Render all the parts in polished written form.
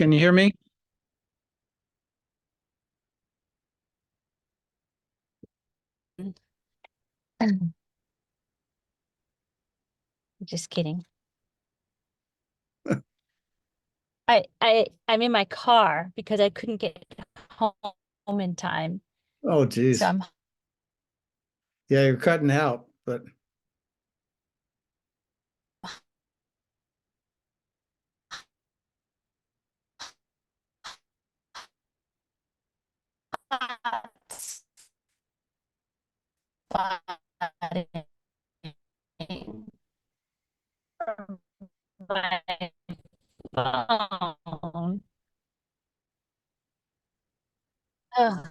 can you hear me? Just kidding. I'm in my car because I couldn't get home in time. Oh, geez. So I'm Yeah, you're cutting out, but my phone. Ugh.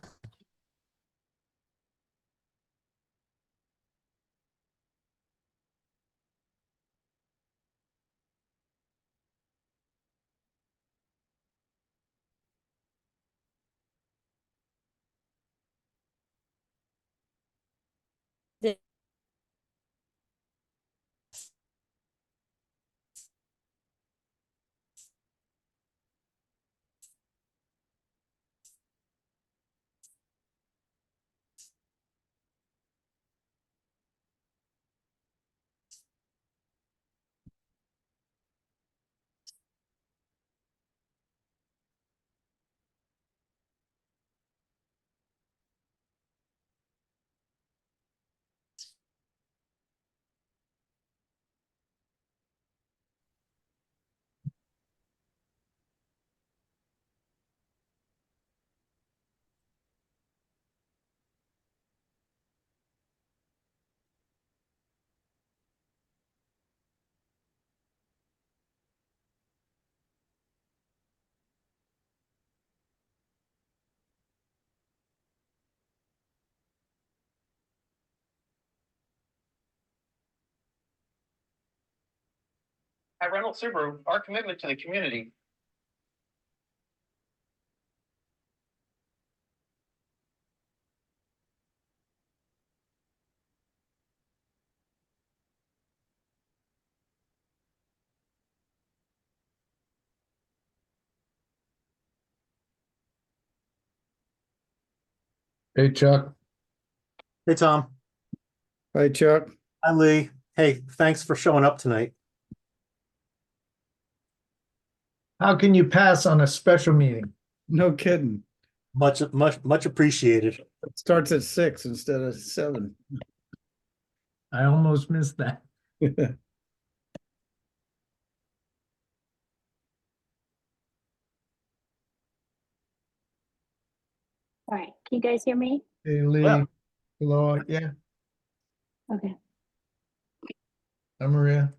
At Reynolds Subaru, our commitment to the community. hey, Chuck. Hey, Tom. Hi, Chuck. Hi, Lee. Hey, thanks for showing up tonight. How can you pass on a special meeting? No kidding. Much appreciated. It starts at 6 instead of 7. I almost missed that. All right, can you guys hear me? Hey, Lee. Yeah. Hello, yeah, Okay. I'm Maria.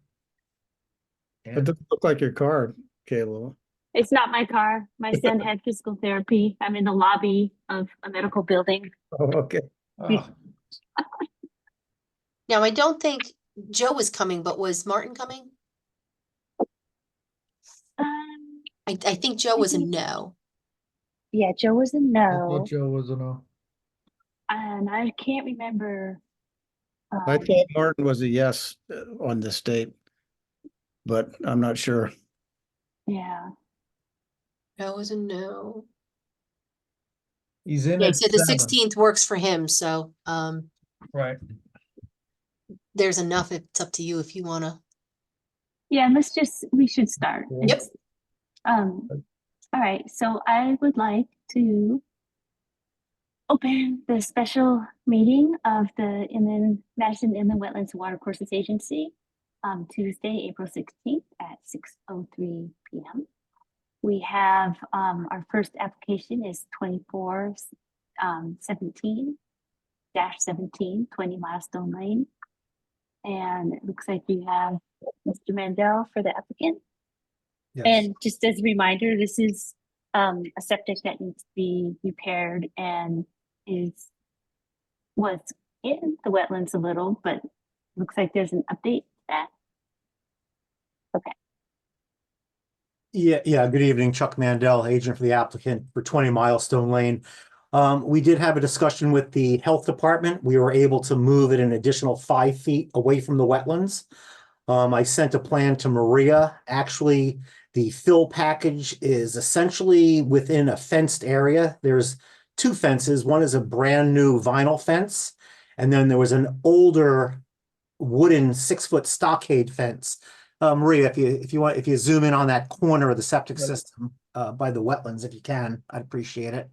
It doesn't look like your car, Kayla. It's not my car. My son had physical therapy. I'm in the lobby of a medical building. Oh, okay. Oh, Now, I don't think Joe was coming, but was Martin coming? I think Joe was a no. Yeah, Joe was a I no, thought Joe was a no. and I can't remember. I thought Martin was a yes on this date, but I'm not sure. Yeah, Joe was a no. He's in Yeah, he at said the 7. 16th works for him, so Right. there's enough. It's up to you if you wanna. yeah. We should start. Yep. It's, all right, so I would like to open the special meeting of the Madison Inland Wetlands and Watercourses Agency, Tuesday, April 16th at 6:03 p.m. We have our first application is 24-17 20 Milestone Lane. And it looks like we have Mr. Mandel for the applicant. Yes. And just as a reminder, this is a septic that needs to be repaired and was in the wetlands a little, but looks like there's an update to that. Okay. Yeah. Good evening, Chuck Mandel, agent for the applicant for 20 Milestone Lane. We did have a discussion with the health department. We were able to move it an additional 5 feet away from the wetlands. I sent a plan to Maria. Actually, The fill package is essentially within a fenced area. There's two fences. One is a brand new vinyl fence, and then there was an older wooden 6-foot stockade fence. Maria, if you zoom in on that corner of the septic system by the wetlands, if you can, I'd appreciate it.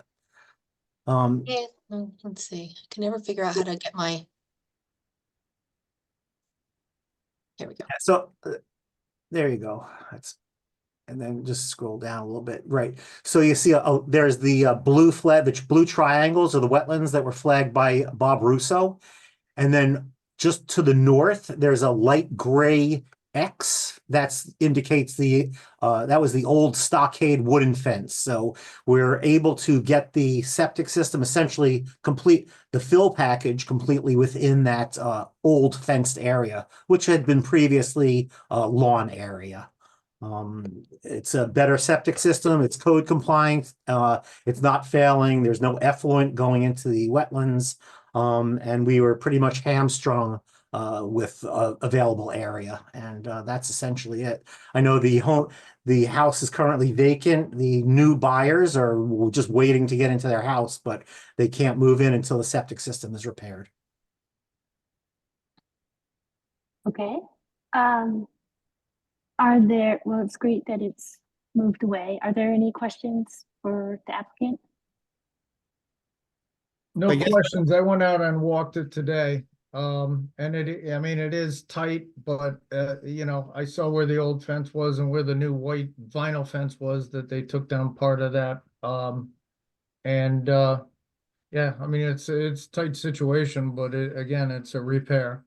Yeah, let's see. I can never figure out how to get my. Here we go. So there you go. And then just scroll down a little bit. Right. So you see, there's the blue flag, the blue triangles are the wetlands that were flagged by Bob Russo. And then just to the north, there's a light gray X that indicates that was the old stockade wooden fence. So we're able to get the septic system essentially complete, the fill package completely within that old fenced area, which had been previously lawn area. It's a better septic system. It's code compliant. It's not failing. There's no effluent going into the wetlands. And we were pretty much hamstrung with available area, and that's essentially it. I know the house is currently vacant. The new buyers are just waiting to get into their house, but they can't move in until the septic system is repaired. Okay. Well, it's great that it's moved away. Are there any questions for the applicant? No I guess- questions. I went out and walked it today. And I mean, it is tight, but you know, I saw where the old fence was and where the new white vinyl fence was, that they took down part of that. Yeah, I mean, it's a tight situation, but again, it's a repair.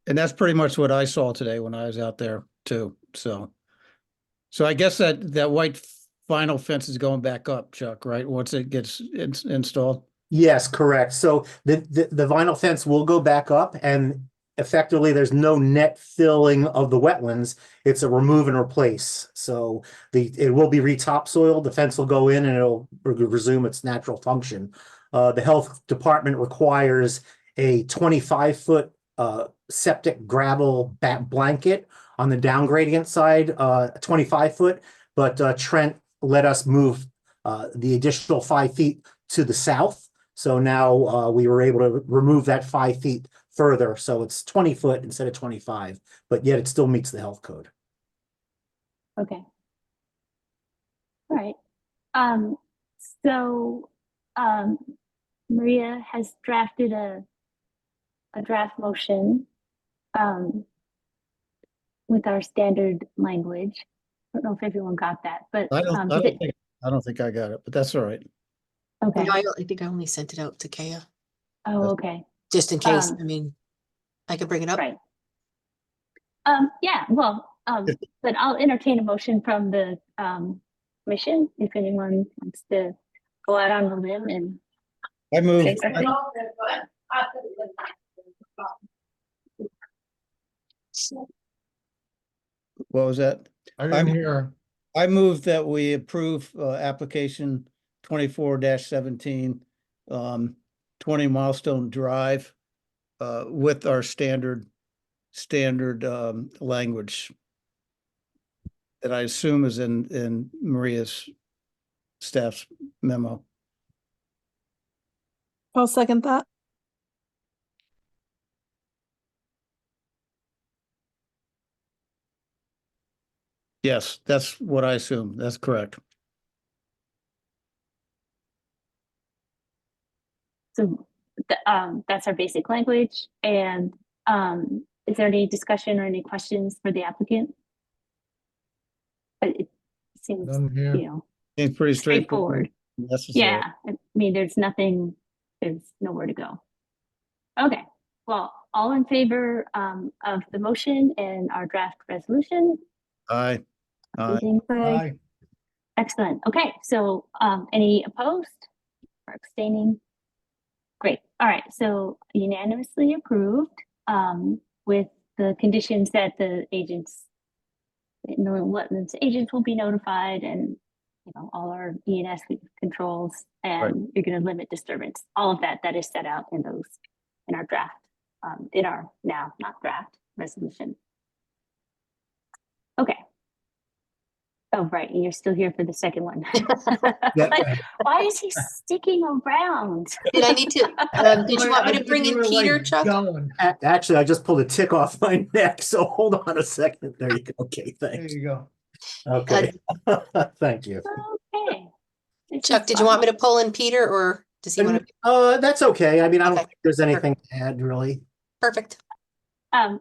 And that's pretty much what I saw today when I was out there too. So I guess that white vinyl fence is going back up, Chuck, right? Once it gets installed. Yes, correct. So the vinyl fence will go back up, and effectively there's no net filling of the wetlands. It's a remove and replace. So it will be re-topsoiled. The fence will go in and it'll resume its natural function. The health department requires a 25-foot septic gravel blanket on the down gradient side, 25-foot, but Trent let us move the additional 5 feet to the south. So now we were able to remove that 5 feet further. So it's 20 foot instead of 25, but yet it still meets the health code. Okay. All right. So Maria has drafted a draft motion with our standard language. I don't know if everyone got that, but I did don't it? think I got it, but that's all right. Okay. No, I think I only sent it out to Kaya, Oh, okay. just in case. Um, I mean, I could bring it up. Right. Yeah, well, but I'll entertain a motion from the commission if anyone wants to go out on a limb and I move, say something. what was that? I didn't hear. I move that we approve application 24-17, 20 Milestone Drive with our standard language that I assume is in Maria's staff's memo. I'll second that. Yes, that's what I assume. That's correct. So that's our basic language. And is there any discussion or any questions for the applicant? It seems, None here. you know, It's pretty straightforward. Necessary. Yeah, I mean, there's nowhere to go. Okay, well, all in favor of the motion and our draft resolution? Aye. Using for- Aye. Excellent. Okay, so any opposed or abstaining? Great. All right, so unanimously approved with the conditions that the wetlands agents will be notified, and you know, all our E&S controls, and you're going to limit disturbance. All of that is set out in our draft, in our now not draft resolution. Okay. Oh, right, and you're still here for the second one. Yeah. Like, why is he sticking around? Did I need to, did you want me to bring in Peter, Chuck? Going. Actually, I just pulled a tick off my neck, so hold on a second. There you go. Okay, There thanks. you go. Okay, thank you. Okay. This Chuck, is did you want me fun. to pull in Peter or does he want to? That's okay. I mean, I don't Okay. think there's anything to add, really. Perfect.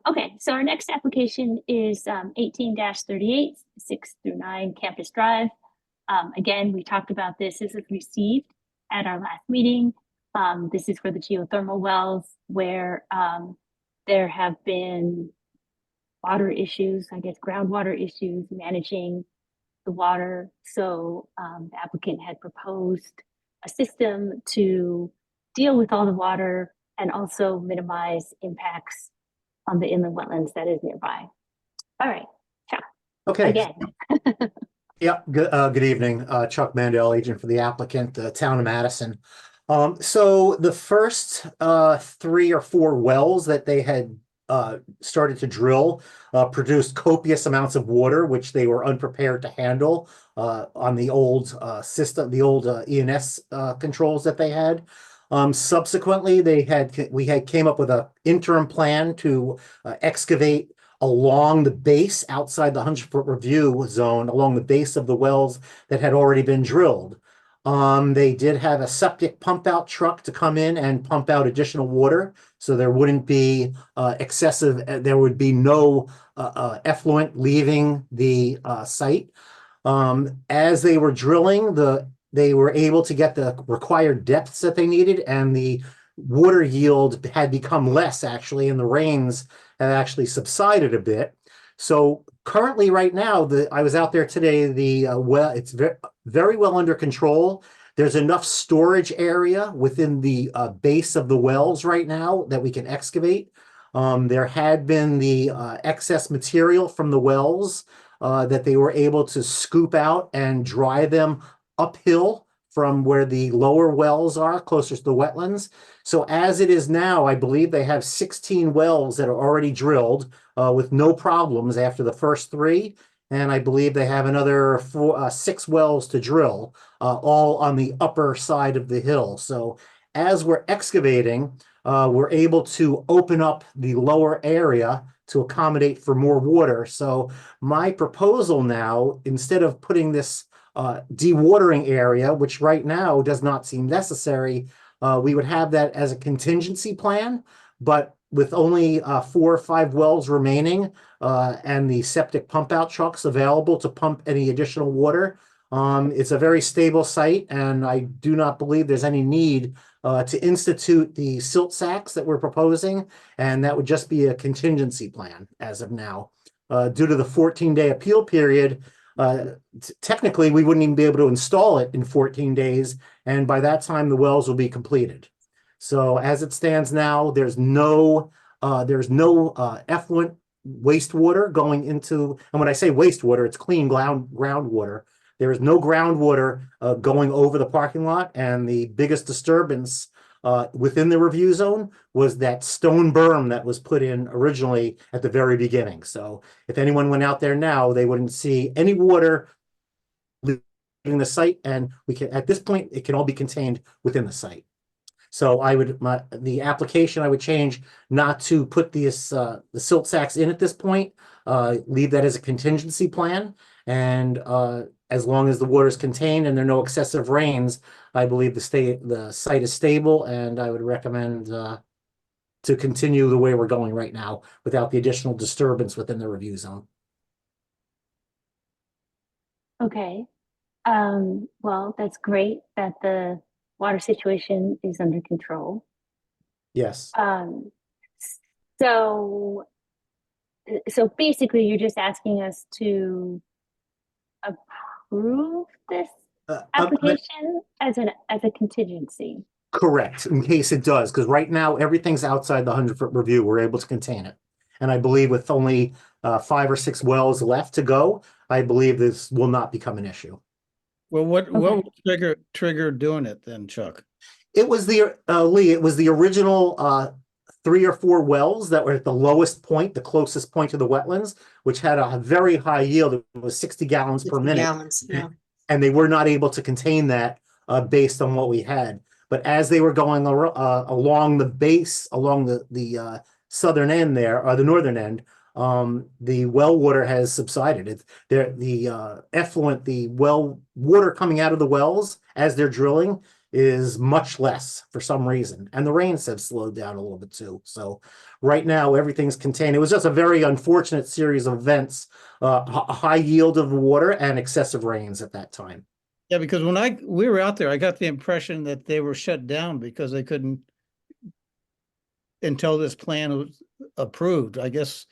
Okay, so our next application is 18-38, 6-9 Campus Drive. Again, we talked about this. This was received at our last meeting. This is for the geothermal wells where there have been water issues, I guess groundwater issues, managing the water. So the applicant had proposed a system to deal with all the water and also minimize impacts on the inland wetlands that is nearby. All right, Chuck, Okay. again. Yeah, good evening. Chuck Mandel, agent for the applicant, the town of Madison. So the first 3 or 4 wells that they had started to drill produced copious amounts of water, which they were unprepared to handle on the old system, the old ENS controls that they had. Subsequently, we had came up with an interim plan to excavate along the base outside the 100-foot review zone, along the base of the wells that had already been drilled. They did have a septic pump out truck to come in and pump out additional water. So there wouldn't be excessive, there would be no effluent leaving the site. As they were drilling, they were able to get the required depths that they needed, and the water yield had become less actually, and the rains have actually subsided a bit. So currently right now, I was out there today, well, it's very well under control. There's enough storage area within the base of the wells right now that we can excavate. There had been the excess material from the wells that they were able to scoop out and dry them uphill from where the lower wells are, closer to the wetlands. So as it is now, I believe they have 16 wells that are already drilled with no problems after the first 3. And I believe they have another 6 wells to drill, all on the upper side of the hill. So as we're excavating, we're able to open up the lower area to accommodate for more water. So my proposal now, instead of putting this dewatering area, which right now does not seem necessary, we would have that as a contingency plan, but with only 4 or 5 wells remaining and the septic pump out trucks available to pump any additional water, it's a very stable site, and I do not believe there's any need to institute the silt sacks that we're proposing, and that would just be a contingency plan as of now. Due to the 14-day appeal period, technically we wouldn't even be able to install it in 14 days, and by that time the wells will be completed. So as it stands now, there's no effluent wastewater going into, and when I say wastewater, it's clean groundwater. There is no groundwater going over the parking lot, and the biggest disturbance within the review zone was that stone berm that was put in originally at the very beginning. So if anyone went out there now, they wouldn't see any water leaving the site, and we can, at this point, it can all be contained within the site. So I would, the application, I would change not to put this, the silt sacks in at this point, leave that as a contingency plan. And as long as the water is contained and there are no excessive rains, I believe the site is stable, and I would recommend to continue the way we're going right now without the additional disturbance within the review zone. Okay. Well, that's great that the water situation is under control. Yes. So basically you're just asking us to approve this application as a contingency. Correct, in case it does, because right now everything's outside the 100-foot review. We're able to contain it. And I believe with only 5 or 6 wells left to go, I believe this will not become an issue. Well, what would trigger doing it then, Chuck? It was the Lee, it was the original 3 or 4 wells that were at the lowest point, the closest point to the wetlands, which had a very high yield. It was 60 gallons per 60 minute. gallons, yeah. And they were not able to contain that based on what we had. But as they were going along the base, along the southern end there, or the northern end, the well water has subsided. The effluent, the well water coming out of the wells as they're drilling is much less for some reason. And the rains have slowed down a little bit too. So right now everything's contained. It was just a very unfortunate series of events, a high yield of water and excessive rains at that time. Yeah, because when we were out there, I got the impression that they were shut down because they couldn't until this plan was approved. I guess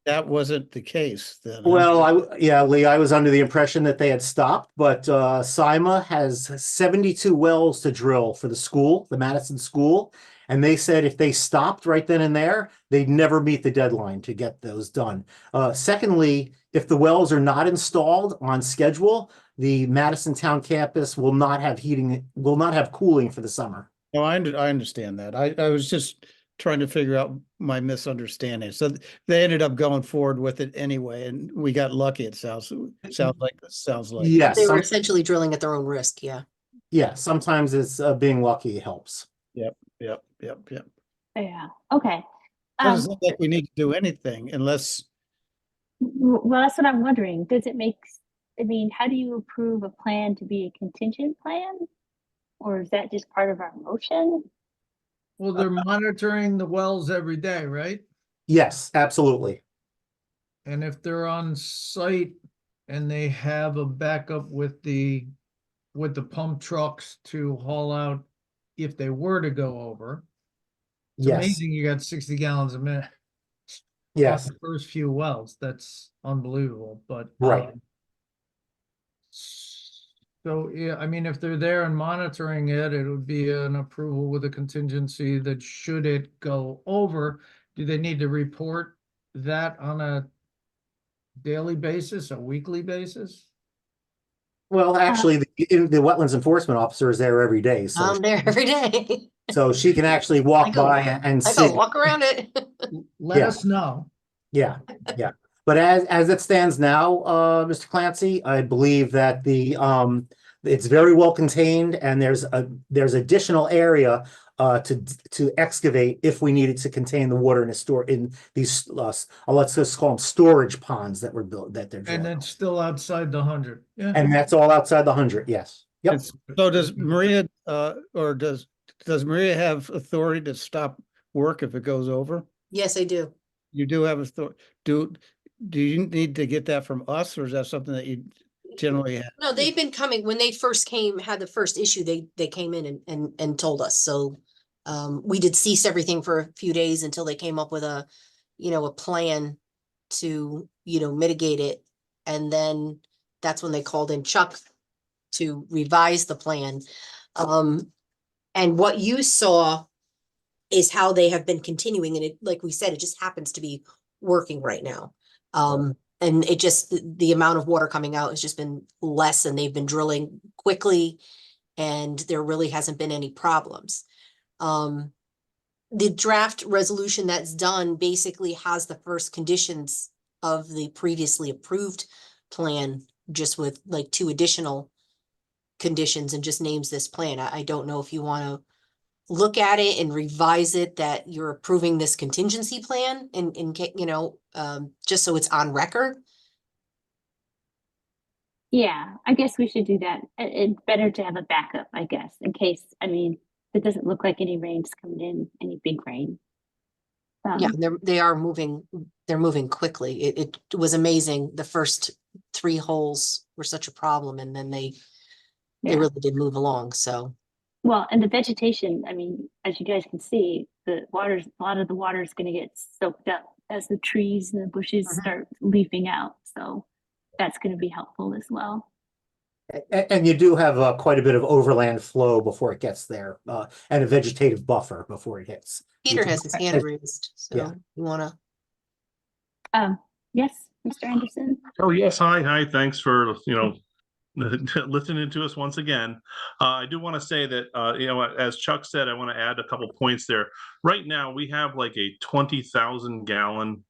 that wasn't the case then. Well, yeah, Lee, I was under the impression that they had stopped, but SIMA has 72 wells to drill for the school, the Madison school. And they said if they stopped right then and there, they'd never meet the deadline to get those done. Secondly, if the wells are not installed on schedule, the Madison town campus will not have heating, will not have cooling for the summer. No, I understand that. I was just trying to figure out my misunderstanding. So they ended up going forward with it anyway, and we got lucky. It sounds like. Yes. They were essentially drilling at their own risk, yeah. Yeah, sometimes it's being lucky helps. Yep. Yeah, okay. Doesn't seem like we need to do anything unless. Well, that's what I'm wondering. Does it make, I mean, how do you approve a plan to be a contingent plan? Or is that just part of our motion? Well, they're monitoring the wells every day, right? Yes, absolutely. And if they're on site and they have a backup with the pump trucks to haul out if they were to go over. It's Yes, amazing you got 60 gallons a minute. yes, off the first few wells. That's unbelievable, but Right. So yeah, I mean, if they're there and monitoring it, it would be an approval with a contingency that should it go over, do they need to report that on a daily basis, a weekly basis? well, actually, the wetlands enforcement officer is there every day, so I'm there every day. so she can actually walk go- by and I see. go walk around it. Let Yeah. us know. Yeah, yeah. But as it stands now, Mr. Clancy, I believe that it's very well contained, and there's additional area to excavate if we needed to contain the water in these let's just call them storage ponds that were built, that they're And drilling. it's still outside the 100. Yeah. And that's all outside the 100, yes. Yep. So does Maria, or does Maria have authority to stop work if it goes over? Yes, I do. You do have authority. Do you need to get that from us, or is that something that you generally have? No, they've been coming, when they first had the first issue, they came in and told us, so. We did cease everything for a few days until they came up with a plan to, mitigate it. And then that's when they called in Chuck to revise the plan. And what you saw is how they have been continuing, and it, like we said, it just happens to be working right now. And it just, the amount of water coming out has just been less, and they've been drilling quickly, and there really hasn't been any problems. The draft resolution that's done basically has the first conditions of the previously approved plan, just with like 2 additional conditions, and just names this plan. I don't know if you want to look at it and revise it, that you're approving this contingency plan and just so it's on record. Yeah, I guess we should do that. It's better to have a backup, I guess, in case, I mean, it doesn't look like any rain's coming in, any big rain. Yeah, they're moving quickly. It was amazing. The first 3 holes were such a problem, and then they Yeah. really did move along, so. Well, and the vegetation, I mean, as you guys can see, a lot of the water is going to get soaked up as the trees and the bushes start leafing out. So that's going to be helpful as well. And you do have quite a bit of overland flow before it gets there, and a vegetative buffer before it hits. Peter has his hand raised, so Yeah. you wanna? Yes, Mr. Anderson? Oh, yes. Hi. Thanks for, listening to us once again. I do want to say that, as Chuck said, I want to add a couple points there. Right now, we have like a 20,000 gallon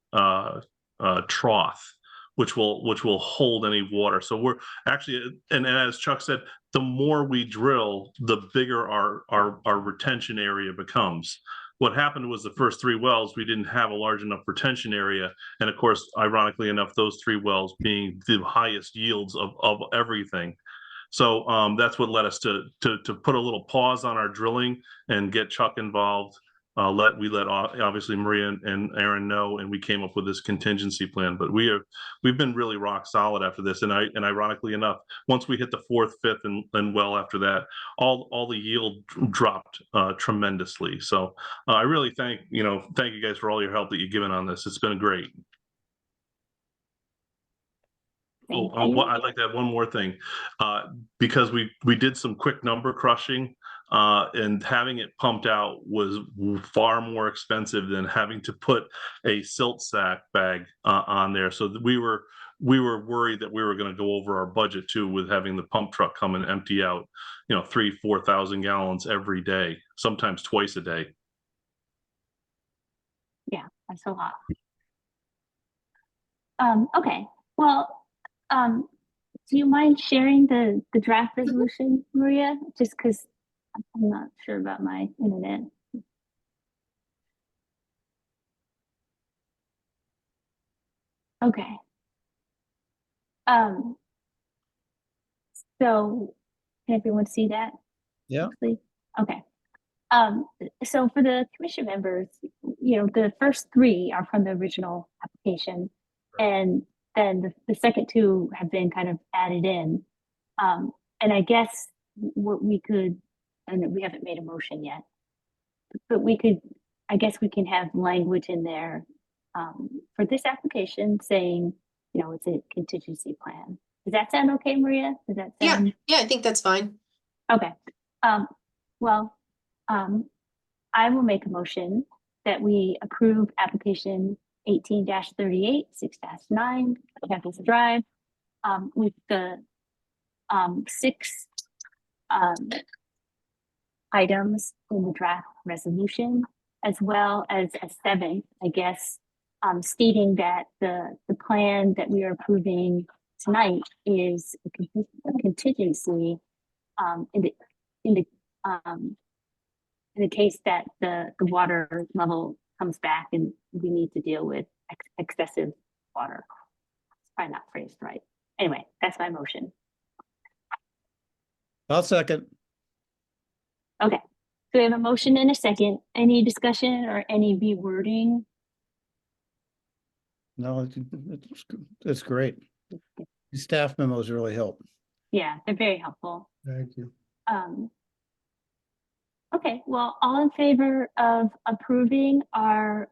trough, which will hold any water. So we're actually, and as Chuck said, the more we drill, the bigger our retention area becomes. What happened was the first 3 wells, we didn't have a large enough retention area. And of course, ironically enough, those 3 wells being the highest yields of everything. So that's what led us to put a little pause on our drilling and get Chuck involved. We let obviously Maria and Aaron know, and we came up with this contingency plan. But we've been really rock solid after this. And ironically enough, once we hit the 4th, 5th, and well after that, all the yield dropped tremendously. So I really thank you guys for all your help that you've given on this. It's been great. I'd like to add one more thing, because we did some quick number crushing, and having it pumped out was far more expensive than having to put a silt sack bag on there. So we were worried that we were going to go over our budget too, with having the pump truck come and empty out, 3,000-4,000 gallons every day, sometimes twice a day. Yeah, that's a lot. Okay, well, do you mind sharing the draft resolution, Maria? Just because I'm not sure about my internet. Okay. So can everyone see that? Yeah. Please? Okay. So for the commission members, the first 3 are from the original application, and then the second 2 have been kind of added in. And I guess what we could, and we haven't made a motion yet, but I guess we can have language in there for this application saying, it's a contingency plan. Does that sound okay, Maria? Does that sound? Yeah, I think that's fine. Okay. Well, I will make a motion that we approve application 18-38, 6-9, Campus Drive, with the 6 items in the draft resolution, as well as a 7th, I guess, stating that the plan that we are approving tonight is a contingency in the case that the water level comes back and we need to deal with excessive water. It's probably not phrased right. Anyway, that's my motion. I'll second. Okay, so we have a motion and a second. Any discussion or any rewording? No, it's great. These staff memos really help. Yeah, they're very helpful. Thank you. Okay, well, all in favor of approving our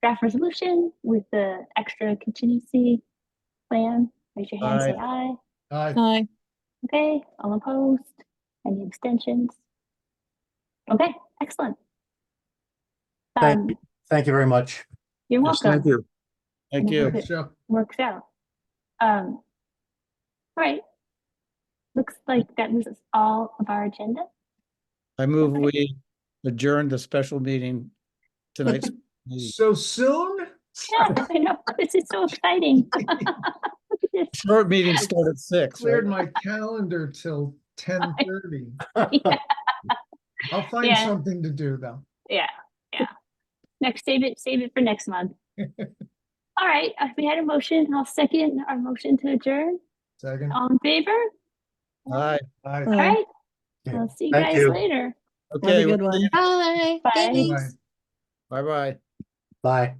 draft resolution with the extra contingency plan, raise your hand, say aye. Aye. Okay, all opposed? Any abstentions? Okay, excellent. Thank you very much. You're Yes, welcome. thank you. Thank And I you. hope Thanks, it Chuck. works out. All right. Looks like that was all of our agenda. I move we adjourn the special meeting tonight's meeting. So soon? Yeah, I know. This is so exciting. Look at this. Short meeting started at 6. Cleared Right? my calendar till 10:30. Yeah, I'll find Yeah. something to do though. yeah. Next, save it for next month. All right, we had a motion. I'll second our motion to adjourn. Second. All in favor? Aye. Aye. All right. Okay. I'll see you Thank guys you. later. Okay. good one. Bye. Bye. Thanks. Bye-bye. Bye.